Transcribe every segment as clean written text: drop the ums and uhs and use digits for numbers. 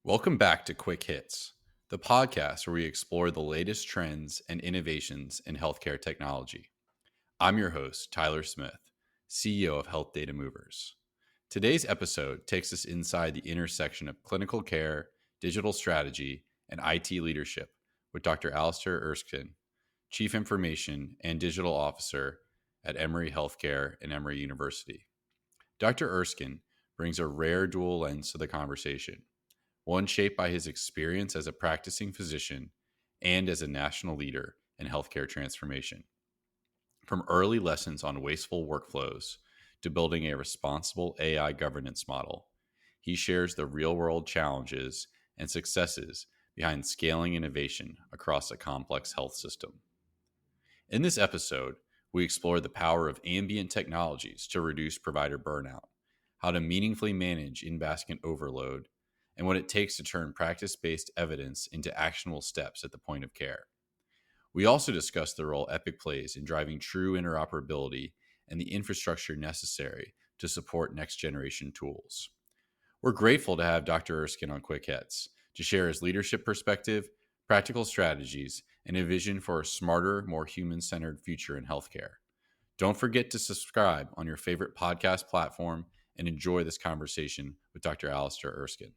Welcome back to Quick Hits, the podcast where we explore the latest trends and innovations in healthcare technology. I'm your host, Tyler Smith, CEO of Health Data Movers. Today's episode takes us inside the intersection of clinical care, digital strategy, and IT leadership with Dr. Alistair Erskine, Chief Information and Digital Officer at Emory Healthcare and Emory University. Dr. Erskine brings a rare dual lens to the conversation, one shaped by his experience as a practicing physician and as a national leader in healthcare transformation. From early lessons on wasteful workflows to building a responsible AI governance model, he shares the real-world challenges and successes behind scaling innovation across a complex health system. In this episode, we explore the power of ambient technologies to reduce provider burnout, how to meaningfully manage in-basket overload, and what it takes to turn practice-based evidence into actionable steps at the point of care. We also discuss the role Epic plays in driving true interoperability and the infrastructure necessary to support next-generation tools. We're grateful to have Dr. Erskine on Quick Hits to share his leadership perspective, practical strategies, and a vision for a smarter, more human-centered future in healthcare. Don't forget to subscribe on your favorite podcast platform and enjoy this conversation with Dr. Alistair Erskine.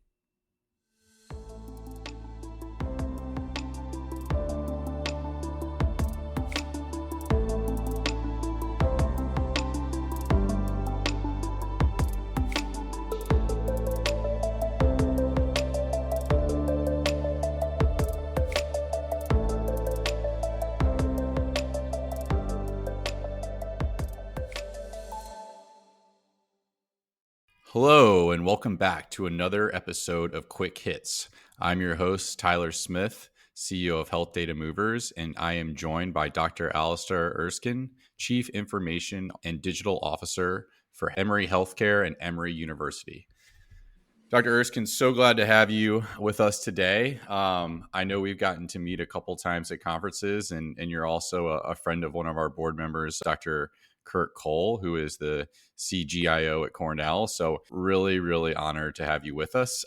Hello, and welcome back to another episode of Quick Hits. I'm your host, Tyler Smith, CEO of Health Data Movers, and I am joined by Dr. Alistair Erskine, Chief Information and Digital Officer for Emory Healthcare and Emory University. Dr. Erskine, so glad to have you with us today. I know we've gotten to meet a couple times at conferences, and you're also a friend of one of our board members, Dr. Kurt Cole, who is the CGIO at Cornell. So really, really honored to have you with us.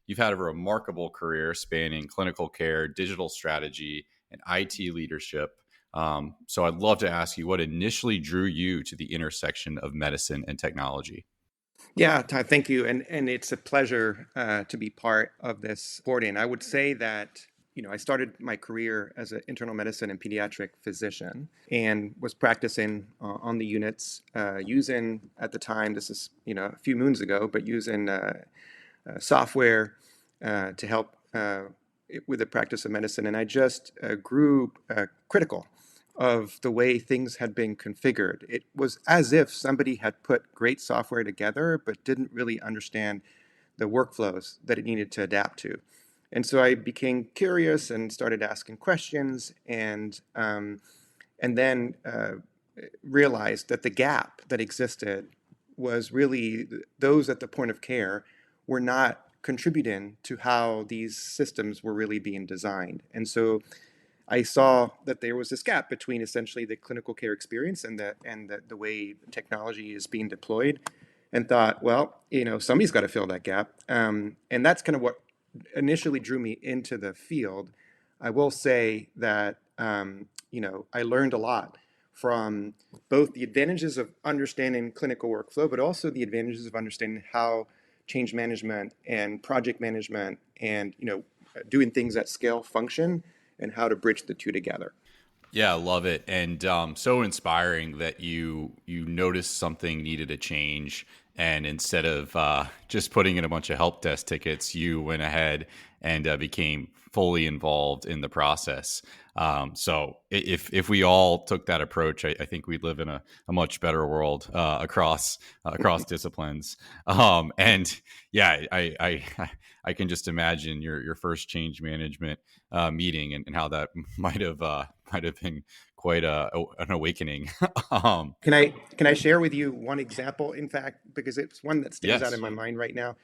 You've had a remarkable career spanning clinical care, digital strategy, and IT leadership. So I'd love to ask you what initially drew you to the intersection of medicine and technology. Yeah, Ty, thank you. And it's a pleasure to be part of this boarding. I would say that, I started my career as an internal medicine and pediatric physician and was practicing on the units using, at the time, this is, a few moons ago, but using software to help with the practice of medicine. And I just grew critical of the way things had been configured. It was as if somebody had put great software together, but didn't really understand the workflows that it needed to adapt to. And so I became curious and started asking questions, and then realized that the gap that existed was really those at the point of care were not contributing to how these systems were really being designed. And so I saw that there was this gap between essentially the clinical care experience and the way technology is being deployed, and thought, well, somebody's got to fill that gap. And that's kind of what initially drew me into the field. I will say that, I learned a lot from both the advantages of understanding clinical workflow, but also the advantages of understanding how change management and project management and, doing things at scale function, and how to bridge the two together. Yeah, I love it. And so inspiring that you noticed something needed a change. And instead of just putting in a bunch of help desk tickets, you went ahead and became fully involved in the process. So if we all took that approach, I think we'd live in a much better world across disciplines. And yeah, I can just imagine your first change management meeting and how that might have been quite an awakening. Can I share with you one example, in fact, because it's one that stands out Yes. in my mind right now.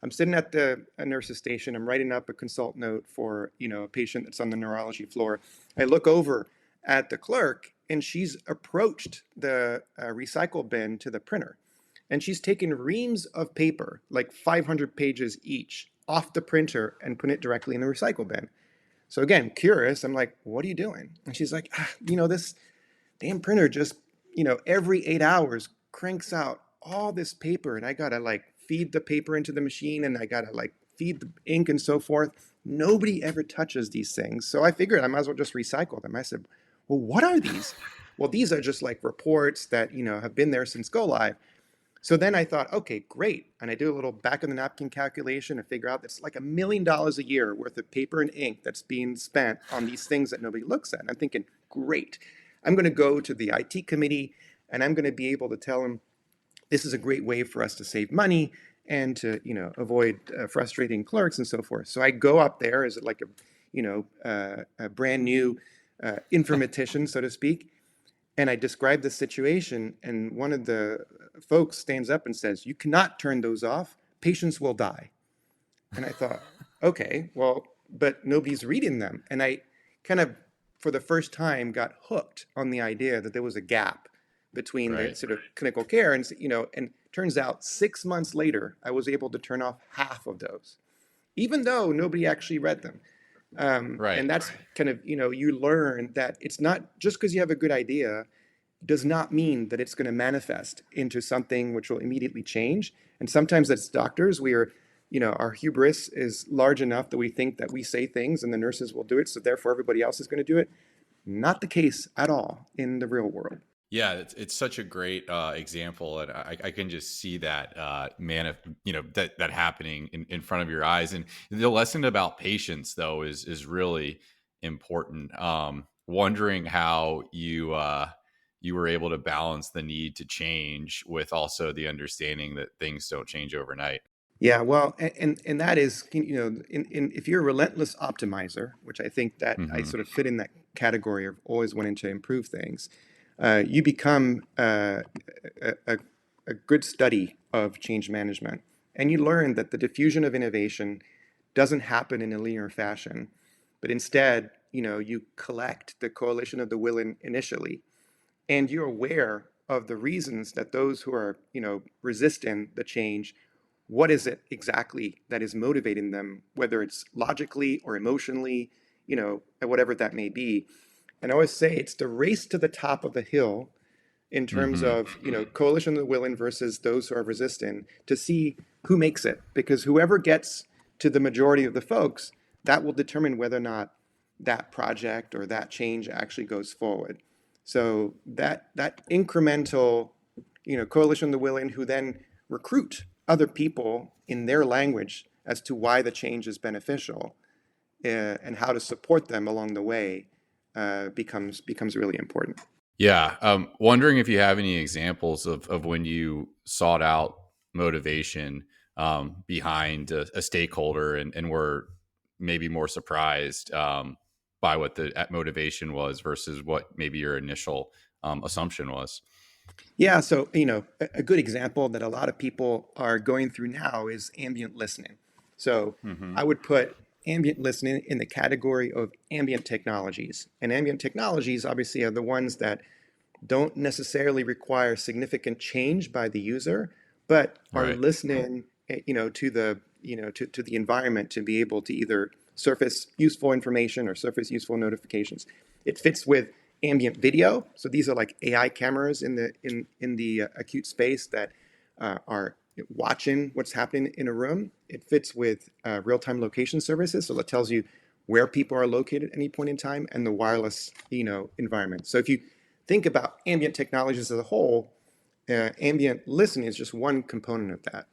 I'm sitting at a nurse's station. I'm writing up a consult note for, a patient that's on the neurology floor. I look over at the clerk, and she's approached the recycle bin to the printer. And she's taken reams of paper, like 500 pages each, off the printer and put it directly in the recycle bin. So again, curious, I'm like, what are you doing? And she's like, this damn printer just, every 8 hours cranks out all this paper, and I gotta like feed the paper into the machine, and I gotta like feed the ink and so forth. Nobody ever touches these things. So I figured I might as well just recycle them. I said, well, what are these? Well, these are just like reports that, have been there since go live. So then I thought, okay, great. And I do a little back of the napkin calculation and figure out that's like $1 million a year worth of paper and ink that's being spent on these things that nobody looks at. And I'm thinking, great. I'm going to go to the IT committee and I'm going to be able to tell them this is a great way for us to save money and to, avoid frustrating clerks and so forth. So I go up there as like a brand new informatician, so to speak. And I describe the situation, and one of the folks stands up and says, "You cannot turn those off. Patients will die." And I thought, okay, well, but nobody's reading them. And I kind of, for the first time, got hooked on the idea that there was a gap between the sort of clinical care and, and turns out 6 months later, I was able to turn off half of those, even though nobody actually read them. And that's kind of, you learn that it's not just because you have a good idea does not mean that it's going to manifest into something which will immediately change. And sometimes as doctors, we are, our hubris is large enough that we think that we say things and the nurses will do it, so therefore everybody else is going to do it. Not the case at all in the real world. Yeah, it's such a great example, and I can just see that that happening in front of your eyes. And the lesson about patience, though, is really important. Wondering how you were able to balance the need to change with also the understanding that things don't change overnight. Yeah, well, and that is, if you're a relentless optimizer, which I think that I sort of fit in that category of always wanting to improve things, you become a good study of change management. And you learn that the diffusion of innovation doesn't happen in a linear fashion, but instead, you collect the coalition of the willing initially, and you're aware of the reasons that those who are, resisting the change, what is it exactly that is motivating them, whether it's logically or emotionally, whatever that may be. And I always say it's the race to the top of the hill in terms of, coalition of the willing versus those who are resistant to see who makes it. Because whoever gets to the majority of the folks, that will determine whether or not that project or that change actually goes forward. So that incremental, coalition of the willing who then recruit other people in their language as to why the change is beneficial and how to support them along the way becomes really important. Yeah. Wondering if you have any examples of when you sought out motivation behind a stakeholder and were maybe more surprised by what the motivation was versus what maybe your initial assumption was. Yeah, so a good example that a lot of people are going through now is ambient listening. So I would put ambient listening in the category of ambient technologies. And ambient technologies obviously are the ones that don't necessarily require significant change by the user, but are listening, to the, to the environment to be able to either surface useful information or surface useful notifications. It fits with ambient video. So these are like AI cameras in the acute space that are watching what's happening in a room. It fits with real-time location services, so it tells you where people are located at any point in time, and the wireless environment. So if you think about ambient technologies as a whole, ambient listening is just one component of that.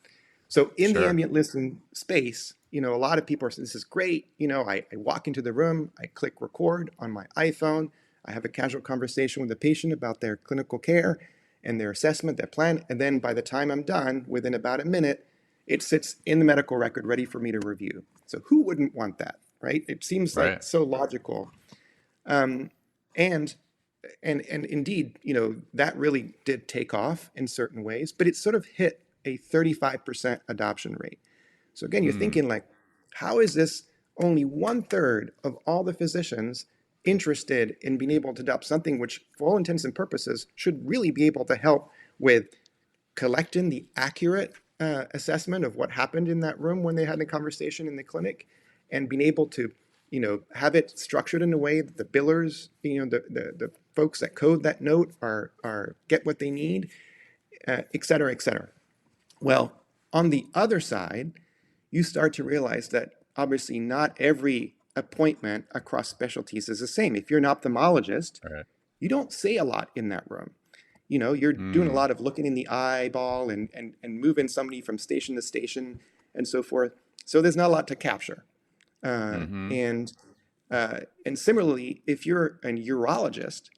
So in the ambient listening space, a lot of people are saying, this is great. I walk into the room, I click record on my iPhone, I have a casual conversation with the patient about their clinical care and their assessment, their plan. And then by the time I'm done, within about a minute, it sits in the medical record ready for me to review. So who wouldn't want that, right? It seems like so logical. And indeed, that really did take off in certain ways, but it sort of hit a 35% adoption rate. So again, you're thinking like, how is this only 1/3 of all the physicians interested in being able to adopt something which, for all intents and purposes, should really be able to help with collecting the accurate assessment of what happened in that room when they had a conversation in the clinic, and being able to, have it structured in a way that the billers, the folks that code that note are get what they need, et cetera, et cetera. Well, on the other side, you start to realize that obviously not every appointment across specialties is the same. If you're an ophthalmologist, All right. you don't say a lot in that room. You're doing a Mm, lot of looking in the eyeball and moving somebody from station to station and so forth. So there's not a lot to capture. Uh, mm-hmm. and and similarly, if you're a urologist,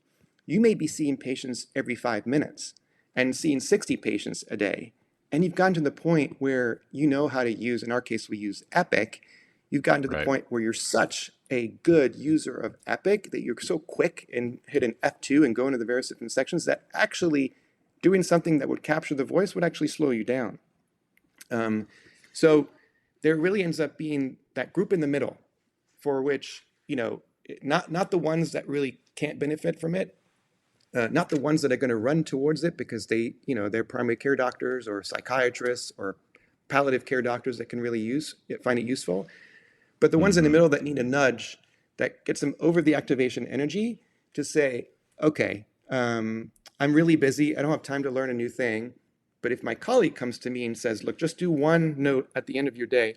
you may be seeing patients every 5 minutes and seeing 60 patients a day. And you've gotten to the point where you know how to use, in our case, we use Epic. You've gotten to the Right. point where you're such a good user of Epic that you're so quick and hit an F2 and go into the various different sections that actually doing something that would capture the voice would actually slow you down. Um, so there really ends up being that group in the middle for which, not the ones that really can't benefit from it, not the ones that are going to run towards it because they're primary care doctors or psychiatrists or palliative care doctors that can really find it useful, but the ones in the Mm-hmm. middle that need a nudge that gets them over the activation energy to say, okay, I'm really busy. I don't have time to learn a new thing. But if my colleague comes to me and says, look, just do one note at the end of your day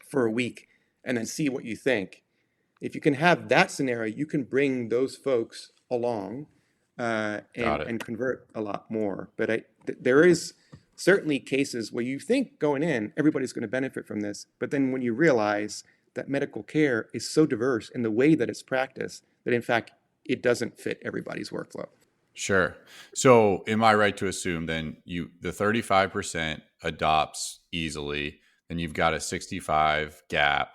for a week and then see what you think. If you can have that scenario, you can bring those folks along Got it. and convert a lot more. But there is certainly cases where you think going in, everybody's going to benefit from this. But then when you realize that medical care is so diverse in the way that it's practiced, that in fact, it doesn't fit everybody's workflow. Sure. So am I right to assume then the 35% adopts easily, then you've got a 65 gap,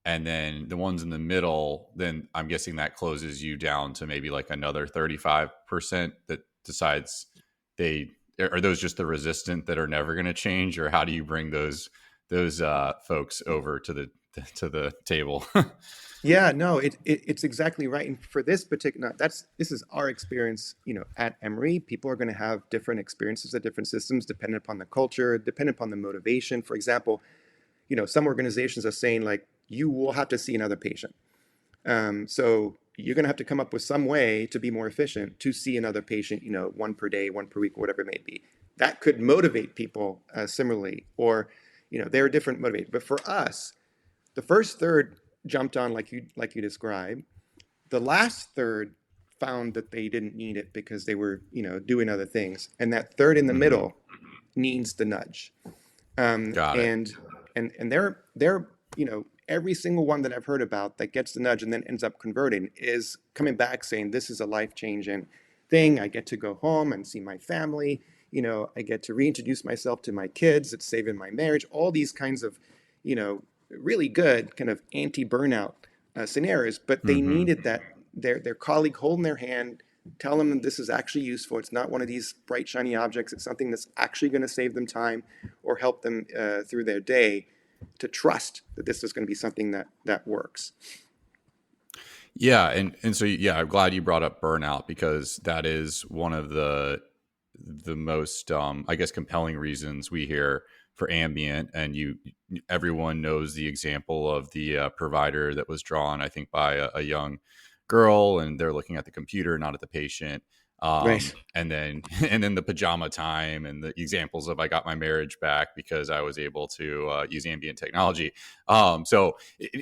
and then the ones in the middle, then I'm guessing that closes you down to maybe like another 35% that decides they are those just the resistant that are never going to change, or how do you bring those folks over to the table? Yeah, no, it's exactly right. And for this particular, this is our experience, at Emory. People are going to have different experiences at different systems, dependent upon the culture, dependent upon the motivation. For example, some organizations are saying like, you will have to see another patient. So you're going to have to come up with some way to be more efficient to see another patient, one per day, one per week, whatever it may be. That could motivate people similarly, or, they're different motivated. But for us, the first third jumped on like you described. The last third found that they didn't need it because they were, doing other things. And that third in the Hmm. middle needs the nudge. Um, Got it. and and they're every single one that I've heard about that gets the nudge and then ends up converting is coming back saying this is a life-changing thing. I get to go home and see my family. I get to reintroduce myself to my kids. It's saving my marriage. All these kinds of, really good kind of anti-burnout scenarios. But they Hmm. needed that their colleague holding their hand, tell them that this is actually useful. It's not one of these bright shiny objects. It's something that's actually going to save them time or help them through their day, to trust that this is going to be something that works. Yeah, and so yeah, I'm glad you brought up burnout because that is one of the most I guess compelling reasons we hear for ambient, and everyone knows the example of the provider that was drawn, I think, by a young girl, and they're looking at the computer, not at the patient. Right. And then and then the pajama time and the examples of I got my marriage back because I was able to use ambient technology. So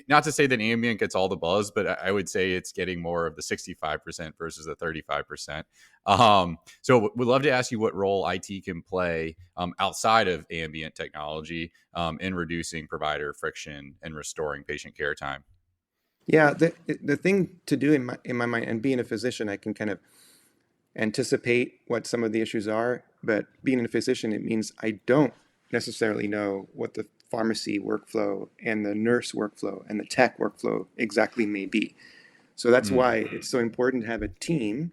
not to say that ambient gets all the buzz, but I would say it's getting more of the 65% versus the 35%. So we'd love to ask you what role IT can play outside of ambient technology in reducing provider friction and restoring patient care time. Yeah, the thing to do in my mind, and being a physician, I can kind of anticipate what some of the issues are. But being a physician, it means I don't necessarily know what the pharmacy workflow and the nurse workflow and the tech workflow exactly may be. So that's Mm, why it's so important to have a team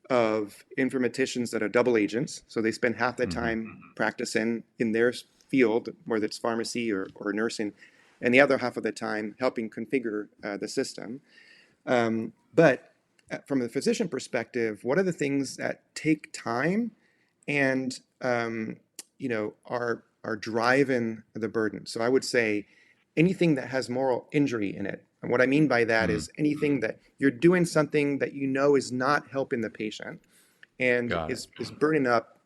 of informaticians that are double agents. So they spend half their hmm. time practicing in their field, whether it's pharmacy or nursing, and the other half of the time helping configure the system. But from the physician perspective, what are the things that take time and are are driving the burden. So I would say anything that has moral injury in it. And what I mean by that Mm, is anything that you're doing something that you know is not helping the patient and got it. is burning up,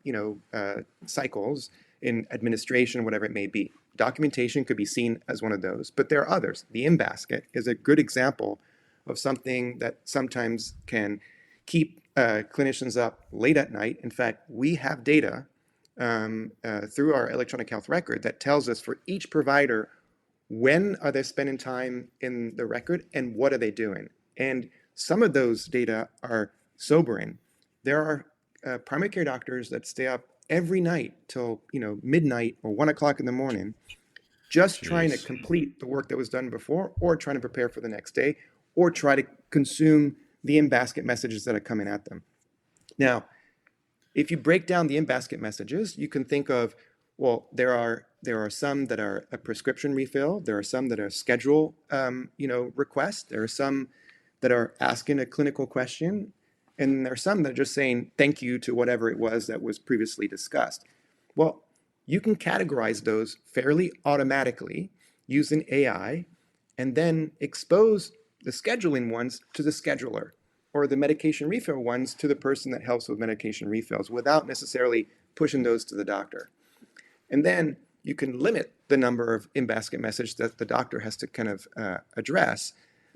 cycles in administration, whatever it may be. Documentation could be seen as one of those, but there are others. The in basket is a good example of something that sometimes can keep clinicians up late at night. In fact, we have data through our electronic health record that tells us for each provider when are they spending time in the record and what are they doing. And some of those data are sobering. There are primary care doctors that stay up every night till midnight or 1 o'clock in the morning, just trying to Jeez. complete the work that was done before, or trying to prepare for the next day, or try to consume the in-basket messages that are coming at them. Now, if you break down the in-basket messages, you can think of, well, there are some that are a prescription refill. There are some that are schedule, requests. There are some that are asking a clinical question, and there are some that are just saying thank you to whatever it was that was previously discussed. Well, you can categorize those fairly automatically using AI, and then expose the scheduling ones to the scheduler, or the medication refill ones to the person that helps with medication refills, without necessarily pushing those to the doctor. And then you can limit the number of in-basket messages that the doctor has to kind of address.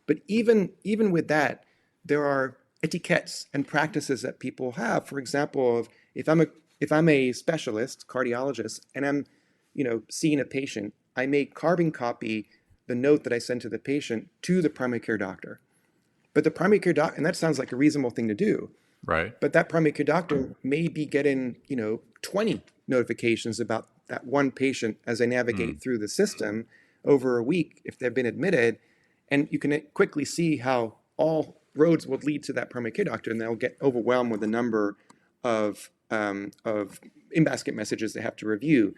But even with that, there are etiquettes and practices that people have. For example, of if I'm a specialist cardiologist and I'm seeing a patient, I may carbon copy the note that I send to the patient to the primary care doctor. But the primary care doc, and that sounds like a reasonable thing to do, Right. but that primary care doctor may be getting 20 notifications about that one patient as they Mm, navigate through the system over a week if they've been admitted. And you can quickly see how all roads will lead to that primary care doctor, and they'll get overwhelmed with the number of in-basket messages they have to review.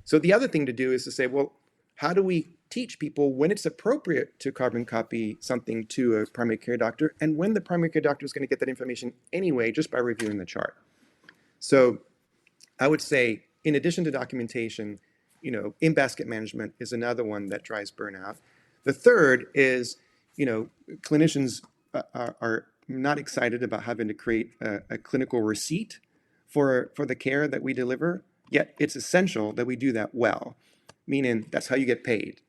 So the other thing to do is to say, well, how do we teach people when it's appropriate to carbon copy something to a primary care doctor, and when the primary care doctor is going to get that information anyway just by reviewing the chart? So I would say, in addition to documentation, in-basket management is another one that drives burnout. The third is, clinicians are not excited about having to create a clinical receipt for the care that we deliver, yet it's essential that we do that well, meaning that's how you get paid.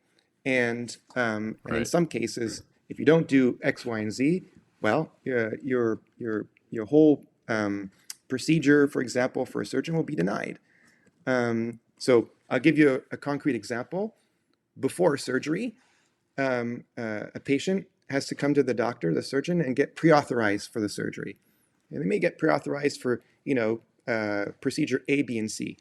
And in right. some cases, if you don't do X, Y, and Z, well, your whole procedure, for example, for a surgeon will be denied. So I'll give you a concrete example. Before surgery, a patient has to come to the doctor, the surgeon, and get pre-authorized for the surgery. And they may get pre-authorized for, procedure A, B, and C.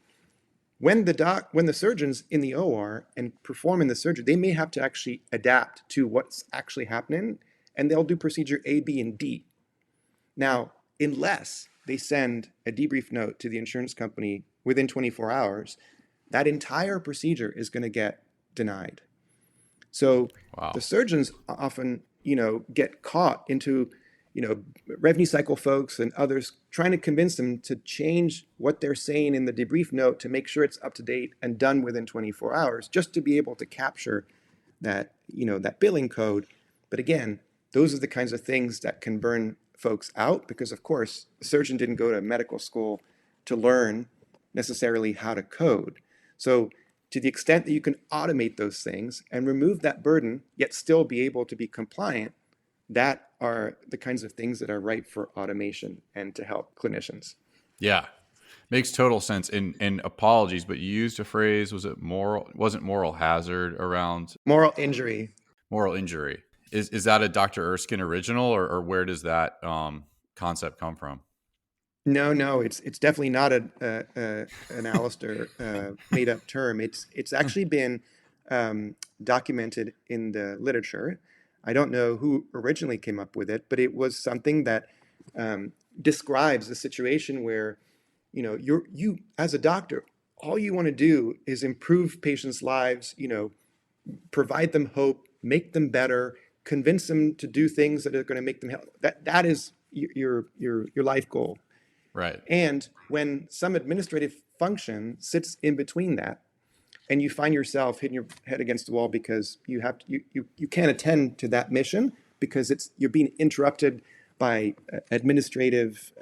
When the surgeon's in the OR and performing the surgery, they may have to actually adapt to what's actually happening, and they'll do procedure A, B, and D. Now, unless they send a debrief note to the insurance company within 24 hours, that entire procedure is going to get denied. So the Wow. surgeons often, get caught into, revenue cycle folks and others trying to convince them to change what they're saying in the debrief note to make sure it's up to date and done within 24 hours, just to be able to capture that billing code. But again, those are the kinds of things that can burn folks out, because of course the surgeon didn't go to medical school to learn necessarily how to code. So to the extent that you can automate those things and remove that burden, yet still be able to be compliant, that are the kinds of things that are ripe for automation and to help clinicians. Yeah. Makes total sense. And apologies, but you used a phrase, was it moral, wasn't moral hazard around Moral injury. moral injury. Is that a Dr. Erskine original, or where does that concept come from? No, it's definitely not an Alistair made up term. It's actually been documented in the literature. I don't know who originally came up with it, but it was something that describes a situation where you as a doctor, all you want to do is improve patients' lives. Provide them hope, make them better, convince them to do things that are going to make them healthy. That is your life goal. Right. And when some administrative function sits in between that, and you find yourself hitting your head against the wall because you can't attend to that mission because you're being interrupted by administrative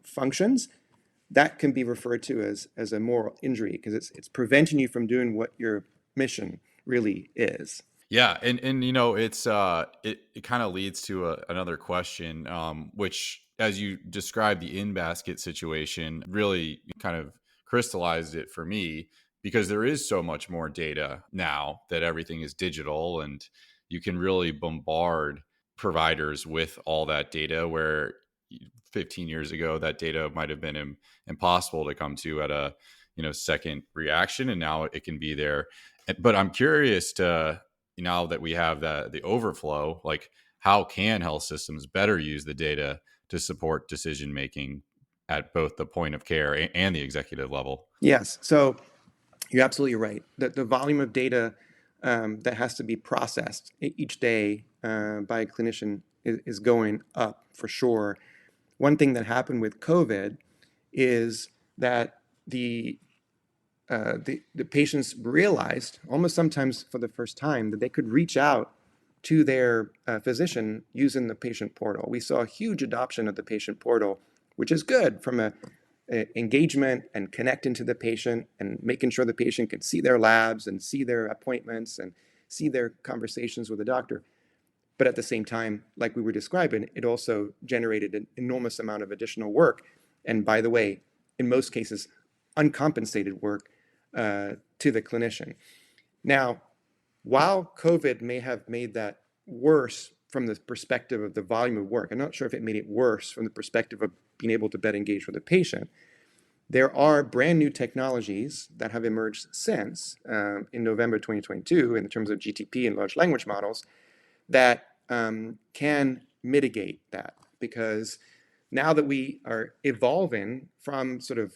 functions. That can be referred to as a moral injury because it's preventing you from doing what your mission really is. Yeah, and it kind of leads to another question, which, as you described the in basket situation, really kind of crystallized it for me because there is so much more data now that everything is digital, and you can really bombard providers with all that data. Where 15 years ago, that data might have been impossible to come to at a second reaction, and now it can be there. But I'm curious to, now that we have the overflow, like, how can health systems better use the data to support decision making at both the point of care and the executive level? Yes. So you're absolutely right. The volume of data that has to be processed each day by a clinician is going up for sure. One thing that happened with COVID is that the patients realized, almost sometimes for the first time, that they could reach out to their physician using the patient portal. We saw a huge adoption of the patient portal, which is good from a engagement and connecting to the patient and making sure the patient can see their labs and see their appointments and see their conversations with the doctor. But at the same time, like we were describing, it also generated an enormous amount of additional work. And by the way, in most cases, uncompensated work to the clinician. Now, while COVID may have made that worse from the perspective of the volume of work, I'm not sure if it made it worse from the perspective of being able to better engage with the patient. There are brand new technologies that have emerged since in November 2022 in terms of GTP and large language models that can mitigate that, because now that we are evolving from sort of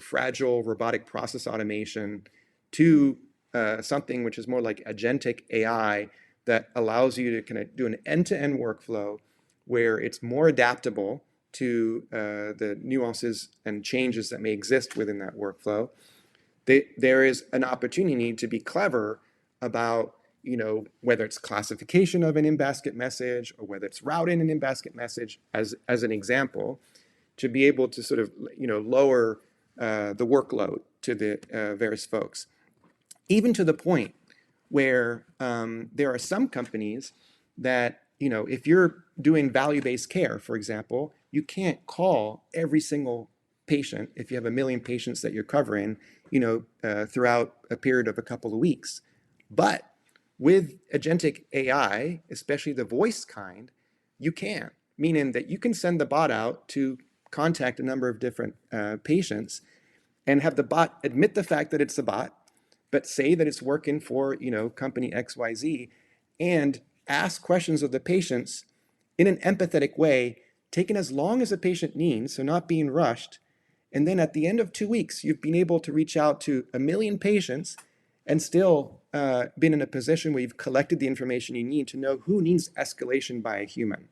fragile robotic process automation to something which is more like agentic AI that allows you to kind of do an end-to-end workflow where it's more adaptable to the nuances and changes that may exist within that workflow. There is an opportunity to be clever about whether it's classification of an in-basket message or whether it's routing an in-basket message as an example, to be able to sort of lower the workload to the various folks, even to the point where there are some companies that if you're doing value-based care, for example, you can't call every single patient if you have 1 million patients that you're covering throughout a period of a couple of weeks. But with agentic AI, especially the voice kind, you can, meaning that you can send the bot out to contact a number of different patients and have the bot admit the fact that it's a bot, but say that it's working for company XYZ, and ask questions of the patients in an empathetic way, taking as long as the patient needs, so not being rushed. And then at the end of 2 weeks, you've been able to reach out to 1 million patients and still been in a position where you've collected the information you need to know who needs escalation by a human.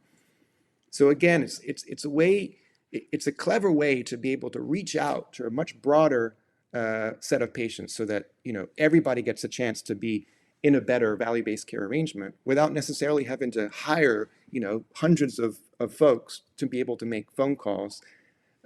So again, it's a way, it's a clever way to be able to reach out to a much broader set of patients so that everybody gets a chance to be in a better value-based care arrangement without necessarily having to hire hundreds of folks to be able to make phone calls.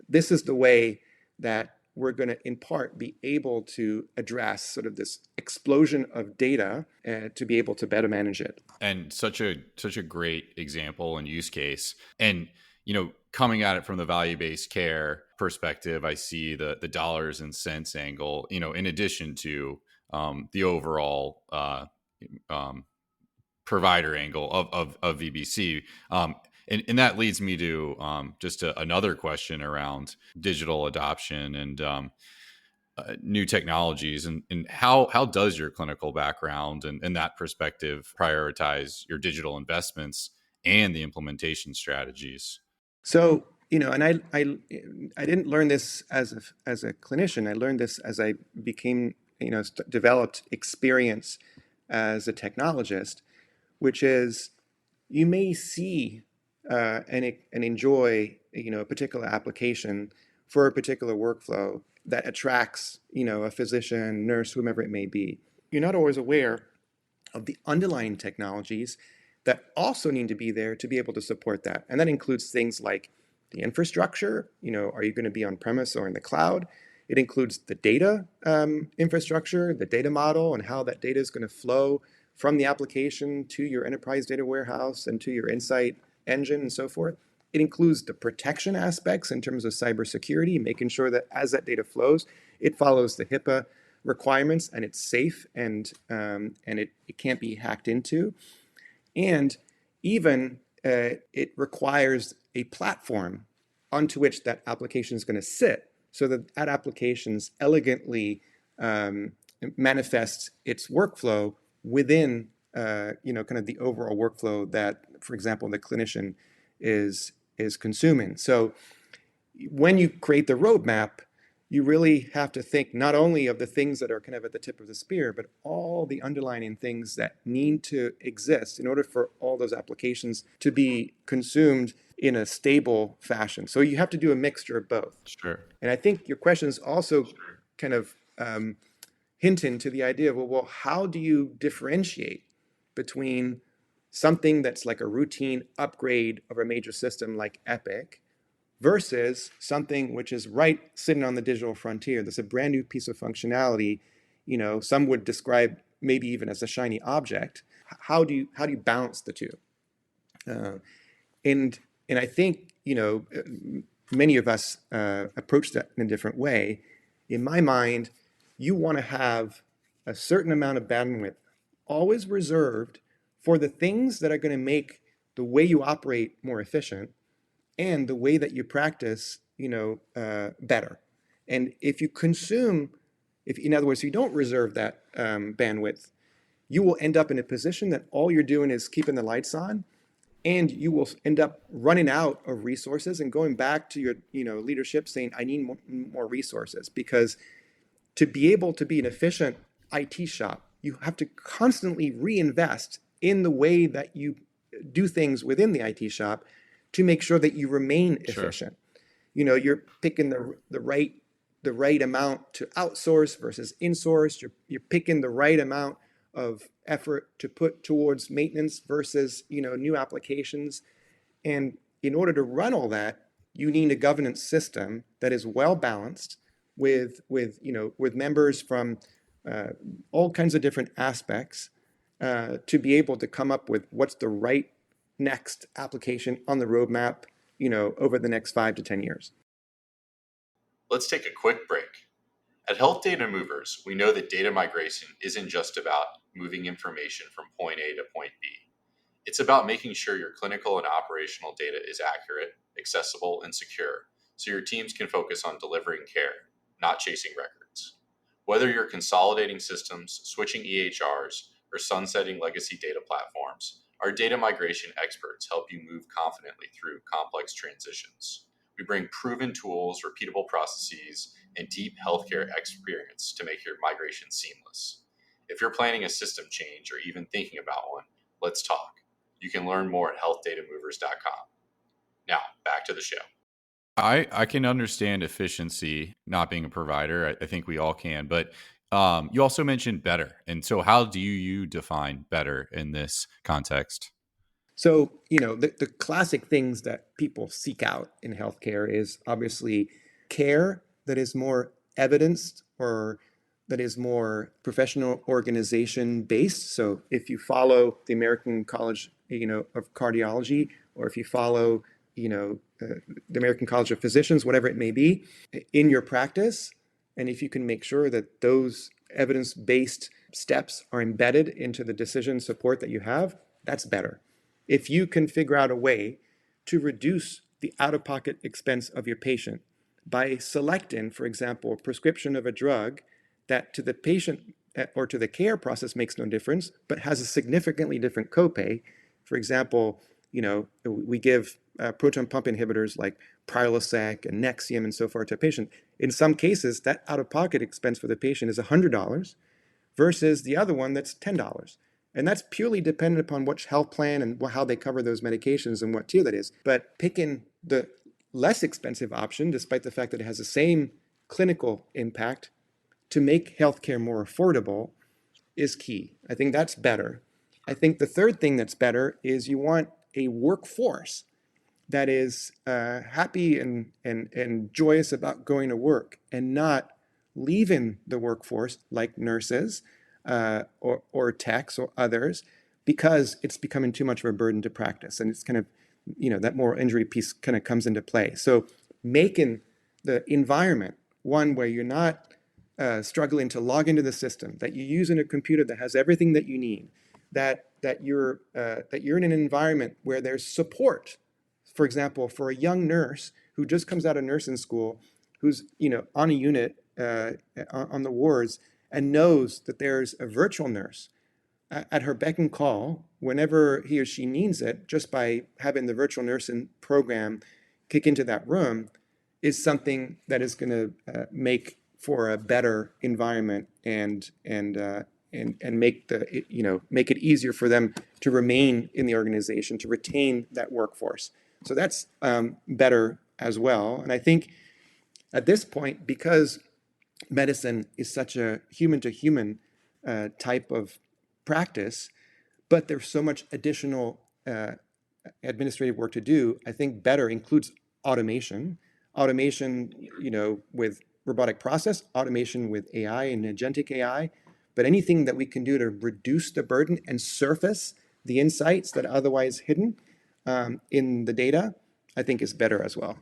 This is the way that we're going to, in part, be able to address sort of this explosion of data to be able to better manage it. And such a great example and use case. And coming at it from the value-based care perspective, I see the dollars and cents angle, in addition to the overall provider angle of VBC. And that leads me to just another question around digital adoption and new technologies, and how does your clinical background and that perspective prioritize your digital investments and the implementation strategies? So, and I didn't learn this as a clinician. I learned this as I became, developed experience as a technologist, which is you may see and enjoy, a particular application for a particular workflow, that attracts, a physician, nurse, whomever it may be. You're not always aware of the underlying technologies that also need to be there to be able to support that. And that includes things like the infrastructure. Are you going to be on premise or in the cloud? It includes the data infrastructure, the data model, and how that data is going to flow from the application to your enterprise data warehouse and to your insight engine and so forth. It includes the protection aspects in terms of cybersecurity, making sure that as that data flows, it follows the HIPAA requirements and it's safe and it can't be hacked into. And even it requires a platform onto which that application is going to sit so that that applications elegantly manifests its workflow within kind of the overall workflow that, for example, the clinician is consuming. So when you create the roadmap, you really have to think not only of the things that are kind of at the tip of the spear, but all the underlying things that need to exist in order for all those applications to be consumed in a stable fashion. So you have to do a mixture of both. Sure. And I think your questions also kind of hint into the idea of, well, how do you differentiate between something that's like a routine upgrade of a major system like Epic versus something which is right sitting on the digital frontier. That's a brand new piece of functionality. Some would describe maybe even as a shiny object. How do you balance the two? And I think many of us approach that in a different way. In my mind, you want to have a certain amount of bandwidth always reserved for the things that are going to make the way you operate more efficient and the way that you practice, better. And if you consume, in other words, if you don't reserve that bandwidth, you will end up in a position that all you're doing is keeping the lights on, and you will end up running out of resources and going back to your, leadership saying, I need more resources. Because to be able to be an efficient IT shop, you have to constantly reinvest in the way that you do things within the IT shop to make sure that you remain efficient. Sure. You're picking the right amount to outsource versus insource. You're picking the right amount of effort to put towards maintenance versus new applications. And in order to run all that, you need a governance system that is well balanced with members from all kinds of different aspects to be able to come up with what's the right next application on the roadmap, over the next 5 to 10 years. Let's take a quick break. At Health Data Movers, we know that data migration isn't just about moving information from point A to point B. It's about making sure your clinical and operational data is accurate, accessible, and secure, so your teams can focus on delivering care, not chasing records. Whether you're consolidating systems, switching EHRs, or sunsetting legacy data platforms, our data migration experts help you move confidently through complex transitions. We bring proven tools, repeatable processes, and deep healthcare experience to make your migration seamless. If you're planning a system change or even thinking about one, let's talk. You can learn more at healthdatamovers.com. Now, back to the show. I can understand efficiency not being a provider. I think we all can, but you also mentioned better. And so how do you define better in this context? So, the classic things that people seek out in healthcare is obviously care that is more evidenced or that is more professional organization based. So if you follow the American College, of Cardiology, or if you follow, the American College of Physicians, whatever it may be, in your practice, and if you can make sure that those evidence-based steps are embedded into the decision support that you have, that's better. If you can figure out a way to reduce the out-of-pocket expense of your patient by selecting, for example, a prescription of a drug that to the patient or to the care process makes no difference, but has a significantly different copay. For example, we give proton pump inhibitors like Prilosec and Nexium and so forth to a patient. In some cases, that out-of-pocket expense for the patient is $100 versus the other one that's $10. And that's purely dependent upon which health plan and how they cover those medications and what tier that is. But picking the less expensive option, despite the fact that it has the same clinical impact to make healthcare more affordable is key. I think that's better. I think the third thing that's better is you want a workforce that is happy and joyous about going to work and not leaving the workforce like nurses or techs or others because it's becoming too much of a burden to practice. And it's kind of, that moral injury piece kind of comes into play. So making the environment one where you're not struggling to log into the system, that you're using a computer that has everything that you need, that you're in an environment where there's support. For example, for a young nurse who just comes out of nursing school, who's on a unit on the wards and knows that there's a virtual nurse at her beck and call whenever he or she needs it, just by having the virtual nursing program kick into that room, is something that is going to make for a better environment and make make it easier for them to remain in the organization, to retain that workforce. So that's better as well. And I think at this point, because medicine is such a human-to-human type of practice, but there's so much additional administrative work to do, I think better includes automation. Automation, with robotic process, automation with AI and agentic AI, but anything that we can do to reduce the burden and surface the insights that are otherwise hidden in the data, I think is better as well.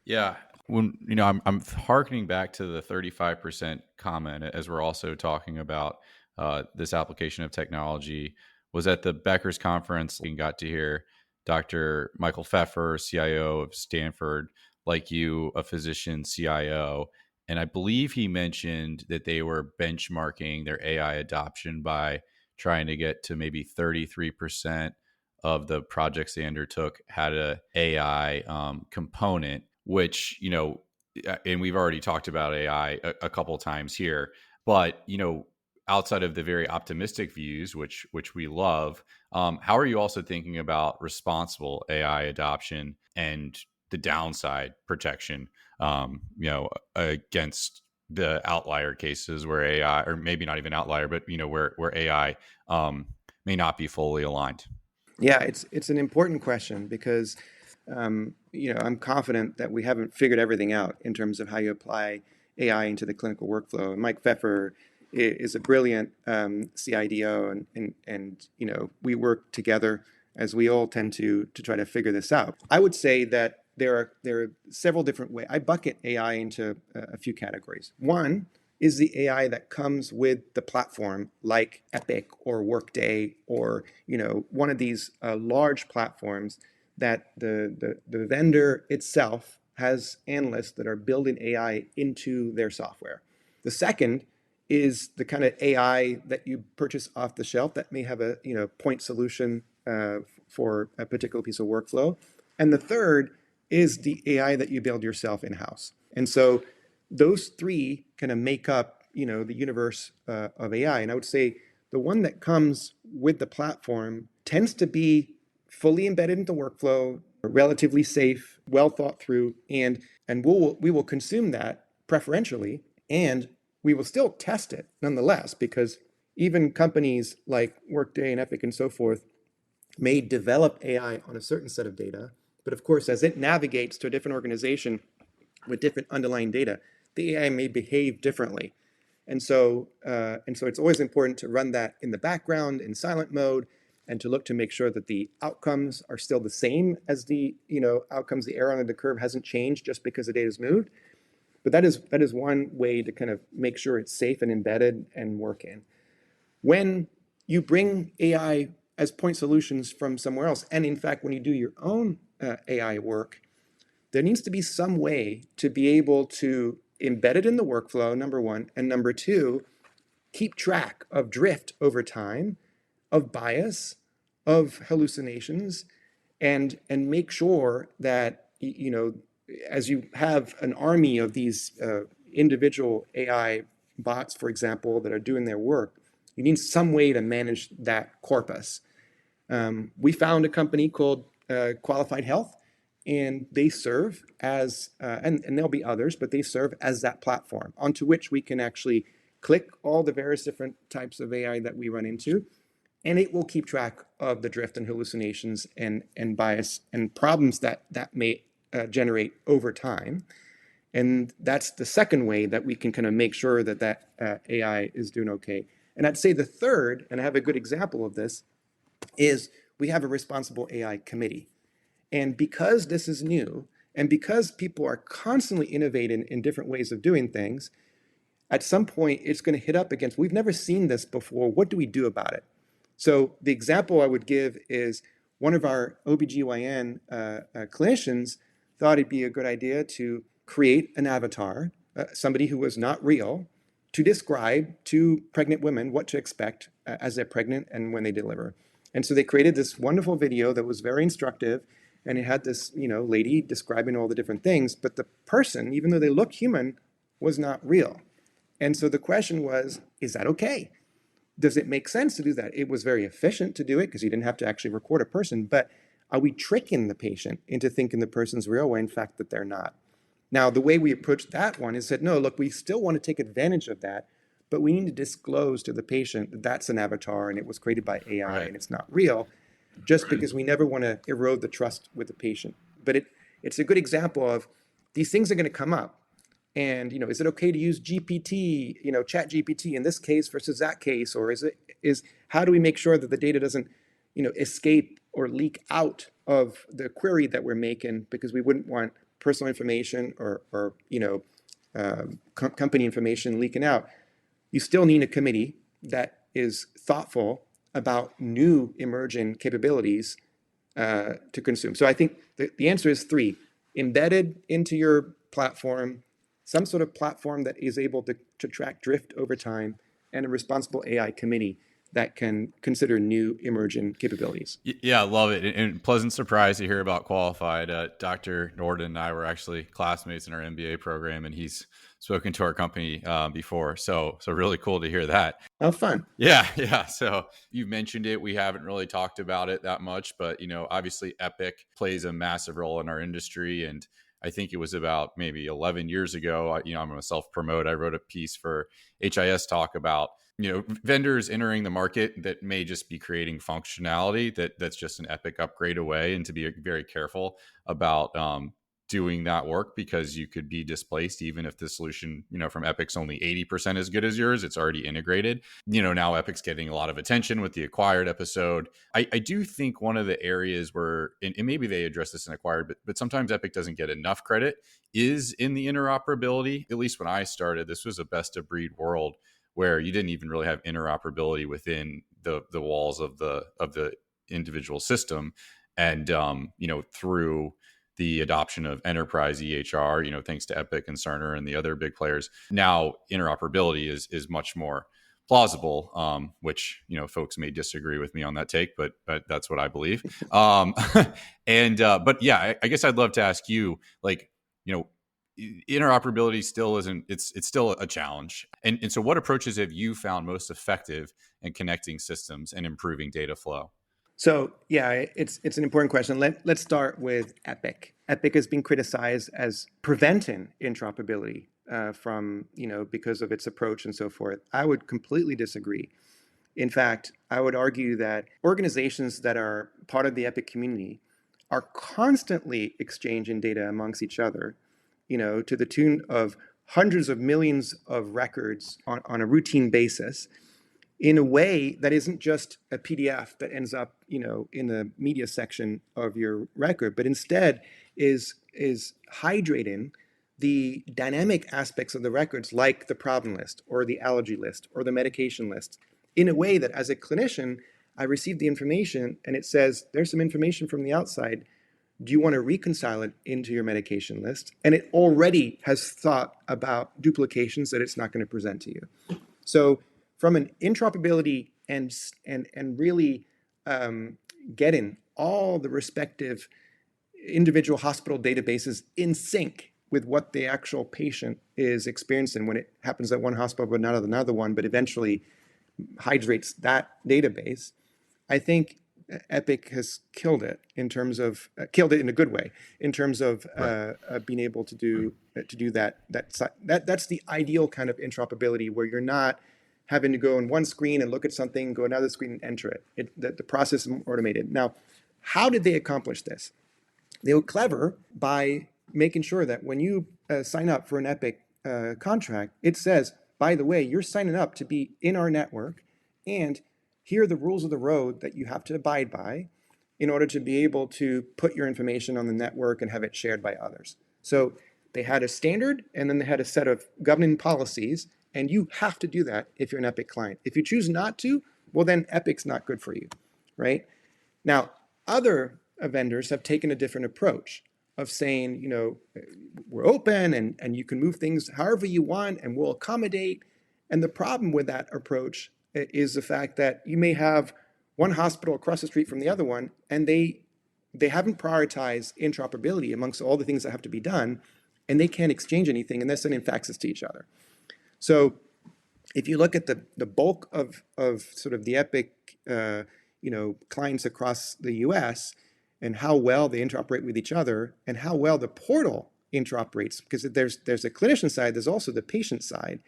Yeah. When I'm hearkening back to the 35% comment as we're also talking about this application of technology. Was at the Becker's conference and got to hear Dr. Michael Pfeffer, CIO of Stanford, like you, a physician CIO. And I believe he mentioned that they were benchmarking their AI adoption by trying to get to maybe 33% of the projects they undertook had a AI component, which, and we've already talked about AI a couple times here, but, outside of the very optimistic views, which we love, how are you also thinking about responsible AI adoption and the downside protection, against the outlier cases where AI, or maybe not even outlier, but where AI may not be fully aligned? Yeah, it's an important question because I'm confident that we haven't figured everything out in terms of how you apply AI into the clinical workflow. And Mike Pfeffer is a brilliant CIDO, and we work together as we all tend to try to figure this out. I would say that there are several different ways. I bucket AI into a few categories. One is the AI that comes with the platform, like Epic or Workday or one of these large platforms that the vendor itself has analysts that are building AI into their software. The second is the kind of AI that you purchase off the shelf that may have a point solution for a particular piece of workflow. And the third is the AI that you build yourself in-house. And so those three kind of make up the universe of AI. And I would say the one that comes with the platform tends to be fully embedded into workflow, relatively safe, well thought through, and we will consume that preferentially, and we will still test it nonetheless, because even companies like Workday and Epic and so forth may develop AI on a certain set of data, but of course, as it navigates to a different organization with different underlying data, the AI may behave differently. And so it's always important to run that in the background in silent mode, and to look to make sure that the outcomes are still the same as the outcomes. The error on the curve hasn't changed just because the data has moved. But that is one way to kind of make sure it's safe and embedded and working. When you bring AI as point solutions from somewhere else, and in fact, when you do your own AI work, there needs to be some way to be able to embed it in the workflow, number one, and number two, keep track of drift over time, of bias, of hallucinations, and make sure that as you have an army of these individual AI bots, for example, that are doing their work, you need some way to manage that corpus. We found a company called Qualified Health, and they serve as, and there'll be others, but they serve as that platform onto which we can actually click all the various different types of AI that we run into, and it will keep track of the drift and hallucinations and bias and problems that may generate over time. And that's the second way that we can kind of make sure that AI is doing okay. And I'd say the third, and I have a good example of this, is we have a responsible AI committee. And because this is new, and because people are constantly innovating in different ways of doing things, at some point it's going to hit up against, we've never seen this before. What do we do about it? So the example I would give is one of our OBGYN clinicians thought it'd be a good idea to create an avatar, somebody who was not real, to describe to pregnant women what to expect as they're pregnant and when they deliver. And so they created this wonderful video that was very instructive, and it had this, lady describing all the different things, but the person, even though they look human, was not real. And so the question was, is that okay? Does it make sense to do that? It was very efficient to do it because you didn't have to actually record a person, but are we tricking the patient into thinking the person's real when in fact that they're not? Now, the way we approached that one is said, no, look, we still want to take advantage of that, but we need to disclose to the patient that that's an avatar and it was created by AI Right. and it's not real, just because we never want to erode the trust with the patient. But it's a good example of these things are going to come up. And, is it okay to use GPT, chat GPT in this case versus that case? Or how do we make sure that the data doesn't, escape or leak out of the query that we're making, because we wouldn't want personal information or company information leaking out. You still need a committee that is thoughtful about new emerging capabilities to consume. So I think the answer is three: embedded into your platform, some sort of platform that is able to track drift over time, and a responsible AI committee that can consider new emerging capabilities. Yeah, I love it. And pleasant surprise to hear about qualified. Dr. Norden and I were actually classmates in our MBA program, and he's spoken to our company before. So really cool to hear that. Oh, fun. Yeah. So you mentioned it. We haven't really talked about it that much, but obviously Epic plays a massive role in our industry. And I think it was about maybe 11 years ago, I'm going to self-promote. I wrote a piece for HIS Talk about vendors entering the market that may just be creating functionality that's just an Epic upgrade away, and to be very careful about doing that work, because you could be displaced even if the solution from Epic's only 80% as good as yours. It's already integrated. Now Epic's getting a lot of attention with the Acquired episode. I do think one of the areas where, and maybe they address this in Acquired, but sometimes Epic doesn't get enough credit, is in the interoperability. At least when I started, this was a best of breed world where you didn't even really have interoperability within the walls of the individual system. And through the adoption of enterprise EHR, thanks to Epic and Cerner and the other big players, now interoperability is much more plausible, which folks may disagree with me on that take, but that's what I believe. But yeah, I guess I'd love to ask you, interoperability still isn't, it's still a challenge. And so what approaches have you found most effective in connecting systems and improving data flow? So yeah, it's an important question. Let's start with Epic. Epic has been criticized as preventing interoperability from, because of its approach and so forth. I would completely disagree. In fact, I would argue that organizations that are part of the Epic community are constantly exchanging data amongst each other, to the tune of hundreds of millions of records on a routine basis, in a way that isn't just a PDF that ends up, in the media section of your record, but instead is hydrating the dynamic aspects of the records, like the problem list or the allergy list or the medication list, in a way that as a clinician, I receive the information and it says, there's some information from the outside. Do you want to reconcile it into your medication list? And it already has thought about duplications that it's not going to present to you. So from an interoperability and really getting all the respective individual hospital databases in sync with what the actual patient is experiencing when it happens at one hospital but not at another one, but eventually hydrates that database, I think Epic has killed it in terms of killed it in a good way in terms of Right. being able to do that. That's the ideal kind of interoperability where you're not having to go on one screen and look at something, go another screen and enter it. The process is automated. Now, how did they accomplish this? They were clever by making sure that when you sign up for an Epic contract, it says, by the way, you're signing up to be in our network, and here are the rules of the road that you have to abide by in order to be able to put your information on the network and have it shared by others. So they had a standard, and then they had a set of governing policies, and you have to do that if you're an Epic client. If you choose not to, well, then Epic's not good for you, right? Now, other vendors have taken a different approach of saying, we're open and you can move things however you want and we'll accommodate. And the problem with that approach is the fact that you may have one hospital across the street from the other one, and they haven't prioritized interoperability amongst all the things that have to be done, and they can't exchange anything, and they're sending faxes to each other. So if you look at the bulk of sort of the Epic clients across the US and how well they interoperate with each other and how well the portal interoperates, because there's a clinician side, there's also the patient side,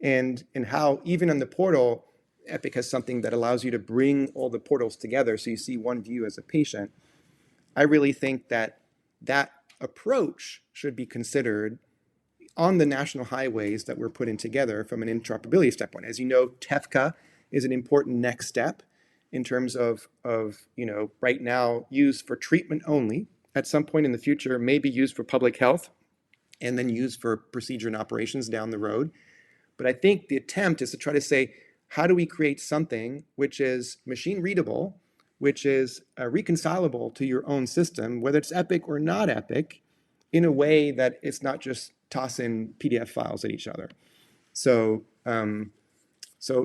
and how even on the portal, Epic has something that allows you to bring all the portals together so you see one view as a patient. I really think that approach should be considered on the national highways that we're putting together from an interoperability standpoint. As you know, TEFCA is an important next step in terms of right now used for treatment only. At some point in the future, may be used for public health and then used for procedure and operations down the road. But I think the attempt is to try to say, how do we create something which is machine readable, which is reconcilable to your own system, whether it's Epic or not Epic, in a way that it's not just tossing PDF files at each other. So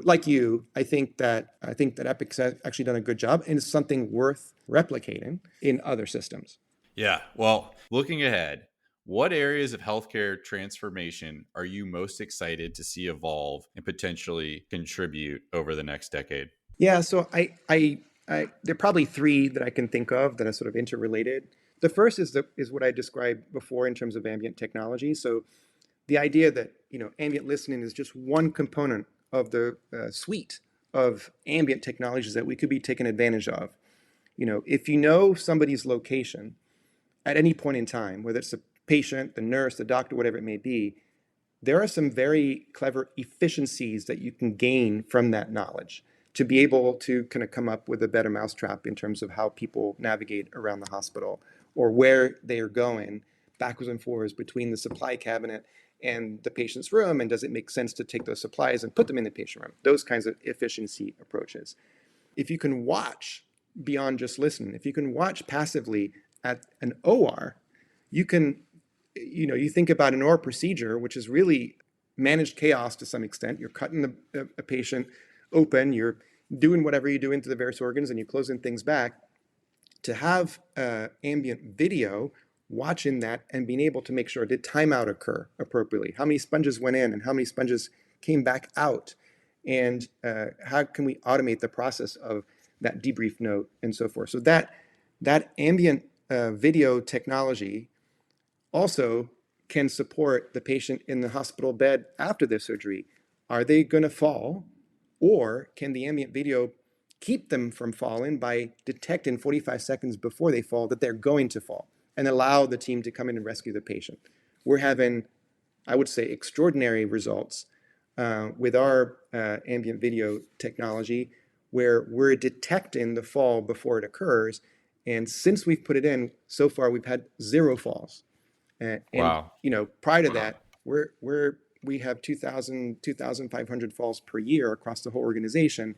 like you, I think that Epic's actually done a good job, and it's something worth replicating in other systems. Yeah. Well, looking ahead, what areas of healthcare transformation are you most excited to see evolve and potentially contribute over the next decade? Yeah, so there are probably three that I can think of that are sort of interrelated. The first is what I described before in terms of ambient technology. So the idea that ambient listening is just one component of the suite of ambient technologies that we could be taking advantage of. If you know somebody's location at any point in time, whether it's the patient, the nurse, the doctor, whatever it may be, there are some very clever efficiencies that you can gain from that knowledge to be able to kind of come up with a better mousetrap in terms of how people navigate around the hospital or where they are going backwards and forwards between the supply cabinet and the patient's room, and does it make sense to take those supplies and put them in the patient room? Those kinds of efficiency approaches. If you can watch beyond just listen, if you can watch passively at an OR, you can, you think about an OR procedure, which is really managed chaos to some extent. You're cutting a patient open, you're doing whatever you do into the various organs, and you're closing things back. To have ambient video watching that and being able to make sure, did timeout occur appropriately? How many sponges went in and how many sponges came back out? And how can we automate the process of that debrief note and so forth? So that ambient video technology also can support the patient in the hospital bed after their surgery. Are they going to fall? Or can the ambient video keep them from falling by detecting 45 seconds before they fall that they're going to fall and allow the team to come in and rescue the patient? We're having, I would say, extraordinary results with our ambient video technology where we're detecting the fall before it occurs. And since we've put it in, so far we've had 0 falls. Wow. Prior to that, we have 2,500 falls per year across the whole organization,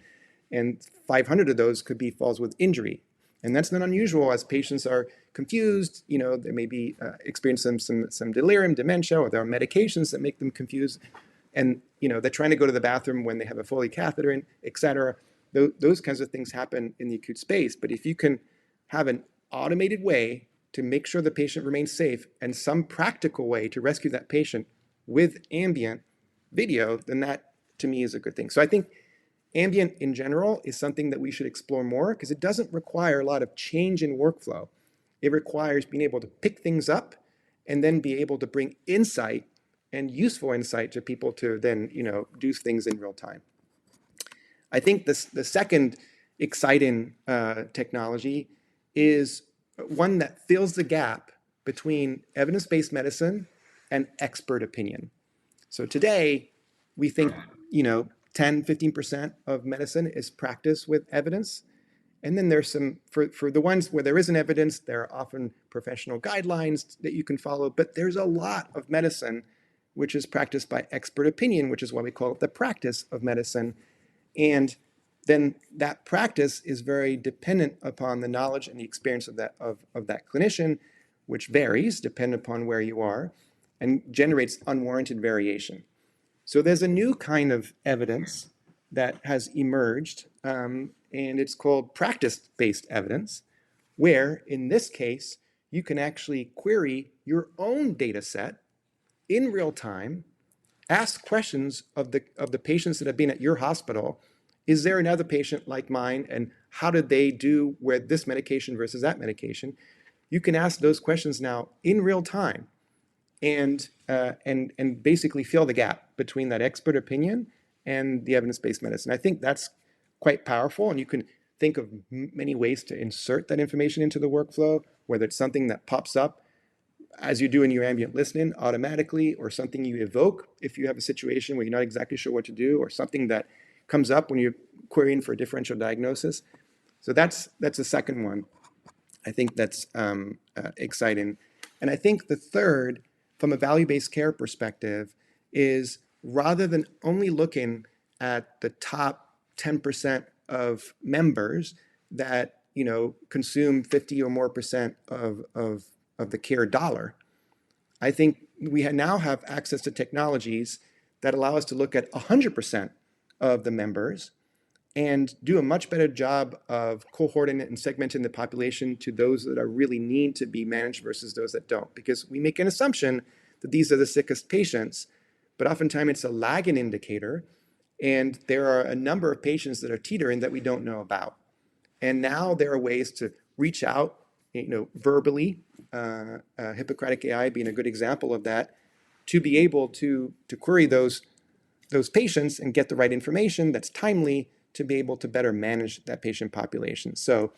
and 500 of those could be falls with injury. And that's not unusual as patients are confused. They may be experiencing some delirium, dementia, or there are medications that make them confused. And, they're trying to go to the bathroom when they have a Foley catheter in, et cetera. Those kinds of things happen in the acute space. But if you can have an automated way to make sure the patient remains safe and some practical way to rescue that patient with ambient video, then that to me is a good thing. So I think ambient in general is something that we should explore more because it doesn't require a lot of change in workflow. It requires being able to pick things up and then be able to bring insight and useful insight to people to then, do things in real time. I think the second exciting technology is one that fills the gap between evidence-based medicine and expert opinion. So today, we think, 10, 15% of medicine is practiced with evidence. And then there's some, for the ones where there isn't evidence, there are often professional guidelines that you can follow. But there's a lot of medicine which is practiced by expert opinion, which is why we call it the practice of medicine. And then that practice is very dependent upon the knowledge and the experience of that clinician, which varies depending upon where you are and generates unwarranted variation. So there's a new kind of evidence that has emerged, and it's called practice-based evidence, where in this case, you can actually query your own data set in real time, ask questions of the patients that have been at your hospital. Is there another patient like mine, and how did they do with this medication versus that medication? You can ask those questions now in real time, and basically fill the gap between that expert opinion and the evidence-based medicine. I think that's quite powerful, and you can think of many ways to insert that information into the workflow, whether it's something that pops up as you do in your ambient listening automatically, or something you evoke if you have a situation where you're not exactly sure what to do, or something that comes up when you're querying for a differential diagnosis. So that's the second one. I think that's exciting. And I think the third, from a value-based care perspective, is rather than only looking at the top 10% of members that consume 50 or more percent of the care dollar, I think we now have access to technologies that allow us to look at 100% of the members and do a much better job of cohorting and segmenting the population to those that are really need to be managed versus those that don't. Because we make an assumption that these are the sickest patients, but oftentimes it's a lagging indicator, and there are a number of patients that are teetering that we don't know about. And now there are ways to reach out, verbally, Hippocratic AI being a good example of that, to be able to query those patients and get the right information that's timely to be able to better manage that patient population. So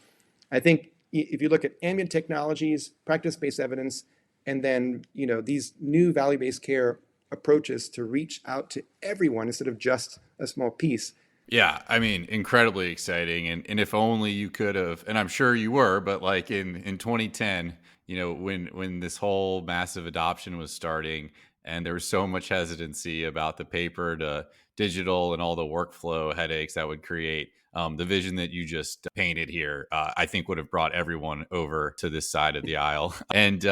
I think if you look at ambient technologies, practice-based evidence, and then these new value-based care approaches to reach out to everyone instead of just a small piece. Yeah, I mean, incredibly exciting. And if only you could have, and I'm sure you were, but like in 2010, when this whole massive adoption was starting, and there was so much hesitancy about the paper to digital and all the workflow headaches that would create, the vision that you just painted here, I think would have brought everyone over to this side of the aisle. And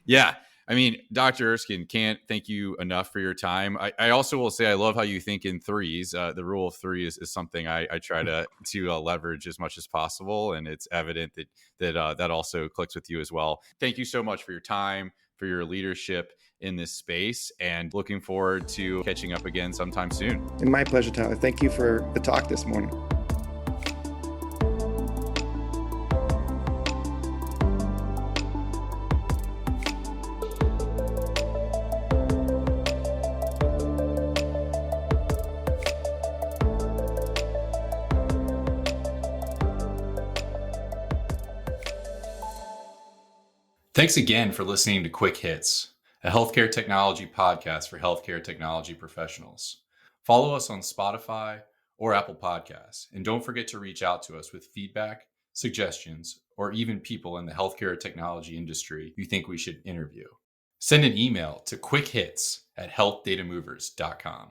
yeah, I mean, Dr. Erskine, can't thank you enough for your time. I also will say I love how you think in threes. The rule of three is something I try to leverage as much as possible, and it's evident that also clicks with you as well. Thank you so much for your time, for your leadership in this space, and looking forward to catching up again sometime soon. And my pleasure, Tyler. Thank you for the talk this morning. Thanks again for listening to Quick Hits, a healthcare technology podcast for healthcare technology professionals. Follow us on Spotify or Apple Podcasts, and don't forget to reach out to us with feedback, suggestions, or even people in the healthcare technology industry you think we should interview. Send an email to quickhits@healthdatamovers.com.